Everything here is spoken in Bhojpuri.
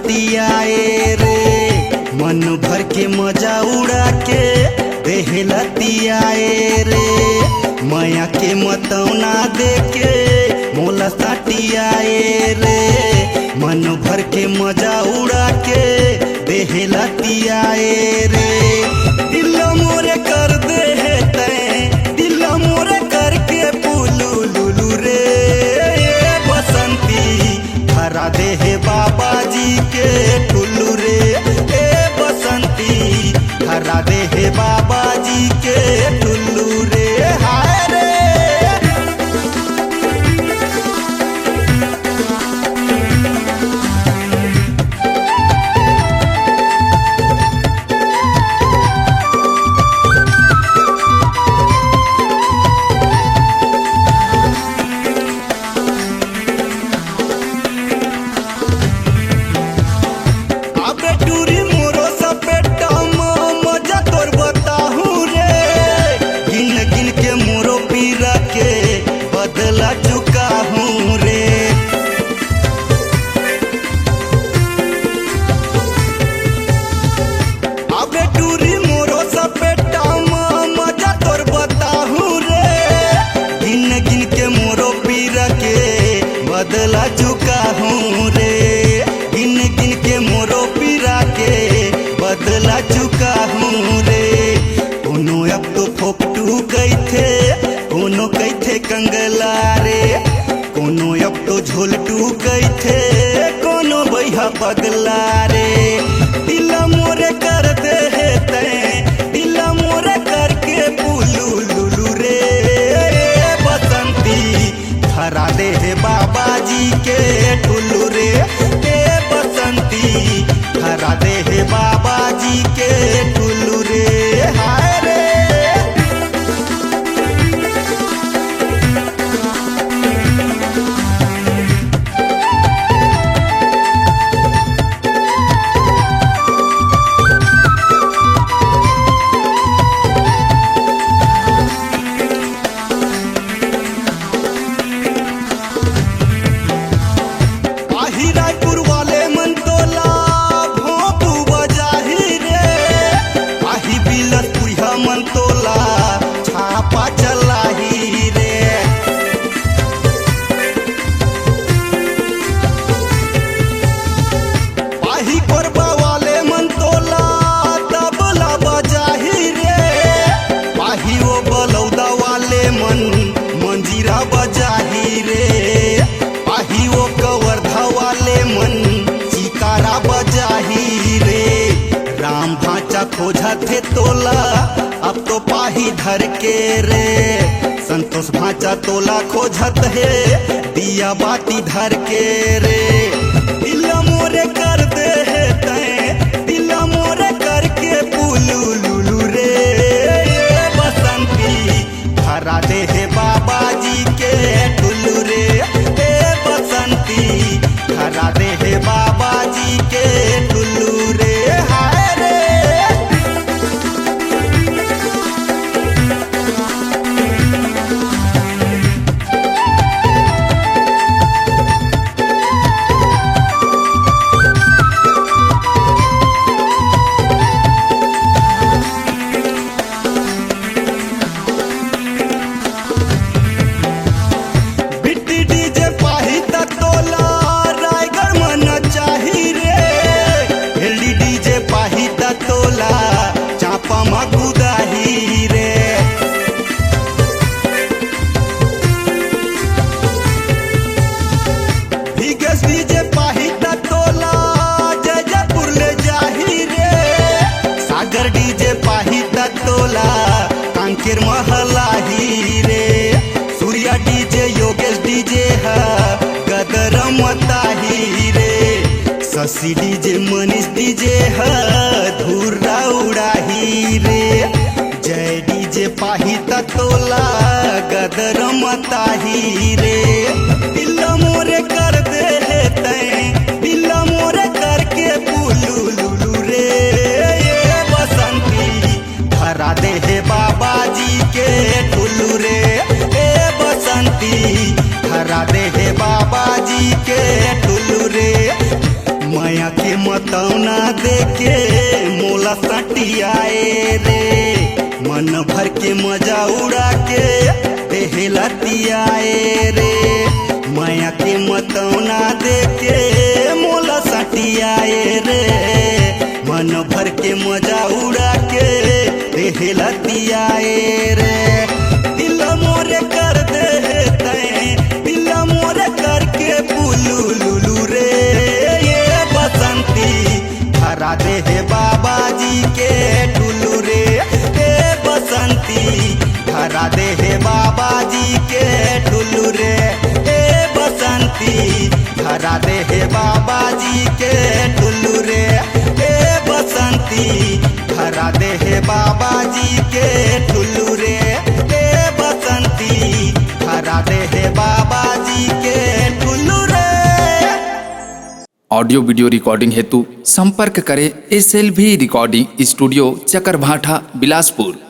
लतियाए रे, मन भर के मजा उड़ा के देह लतियाए रे, माया के मतौना दे के मोला साटियाए रे, मन भर के मजा उड़ा के देह लतियाए रे। दिल मोरे कर दे तैं, दिल मोरे करके पुलू लुलू रे, बसंती हरा दे बाबा जी के टुल्लू रे, ए बसंती हरा दे बाबा जी के टुल्लू रे। हाय रे बदला चुका हूँ रे, अबे टूरी मोरो सपेटा मजा तोर बताहूँ रे, गिन गिन के मोरो पीरा के बदला चुका हूँ रे, गिन गिन के मोरो पीरा के बदला चुका हूँ रे। कोनो अब तो फोकटू गई थे, कोनो कैथे कंगला रे, कोनो अब तो झोलटू गई थे, कोनो बैहा पगला रे। दिल मोरे कर दे तैं, दिल मोरे करके पुलू लुलू रे, बसंती हरा दे बाबा जी के टुल्लू रे, ए बसंती हरा दे बाबा जी के टुल्लू रे। हाय रे रायपुर वाले मन तोला भोंपू बजाही रे, आही बिलसपुरिया मन तोला छापा चलाही रे, आही कोरबा वाले मन तोला तबला बजाही रे, आही वो बलौदा वाले मन मंजीरा बजाही रे, आही वो कवर्धा वाले मन चिकारा बजाही रे। राम भांचा खोजा थे तोला अब तो पाही धर के रे, संतोष भांचा तोला खोजत है दिया बाती धर के रे। दिल मोरे कर दे तैं, दिल मोरे करके पुलू लुलू रे, बसंती हरा दे बाबा जी के टुल्लू रे, ए बसंती हरा दे बाबा जी के टुल्लू रे। हाय रे डीजे पाहिता तोला जयपुर ले जाही रे, सागर डीजे पाहिता तोला कांकेर महलाही रे, सूर्या डीजे योगेश डीजे है गदर मताही रे, शशि डीजे मनीष डीजे है धूरा उड़ाही रे, जय डीजे पाहिता तोला गदर मताही रे। दिल मोरे कर दे तैं, दिल मोरे करके पुलू लुलू रे, बसंती हरा दे बाबा जी के टुल्लू रे, ए बसंती हरा दे बाबा जी के टुल्लू रे। माया के मतौना देके मोला सटियाए रे। मन भर के मजा उड़ा के देहलतियाए रे। माया के मतौना देके मोला सटियाए रे। मन भर के मजा उड़ा के देहलतियाए रे। दिल मोरे कर दे तैं, दिल मोरे करके बुलू लुलू रे। ये बसंती धरा दे हे बाबा जी के टुलू रे। ये बसंती धरा दे हे बाबा जी के टुलू रे। ये बसंती धरा दे हे बाबा जी के टुलू रे। ये बसंती धरा दे हे बाबा जी के टुलू रे। ये बसंती धरा दे हे बाबा जी के टुलू रे। ऑडियो वीडियो रिकॉर्डिंग हेतु संपर्क करें SLV recording studio Chakarbhatha Bilaspur.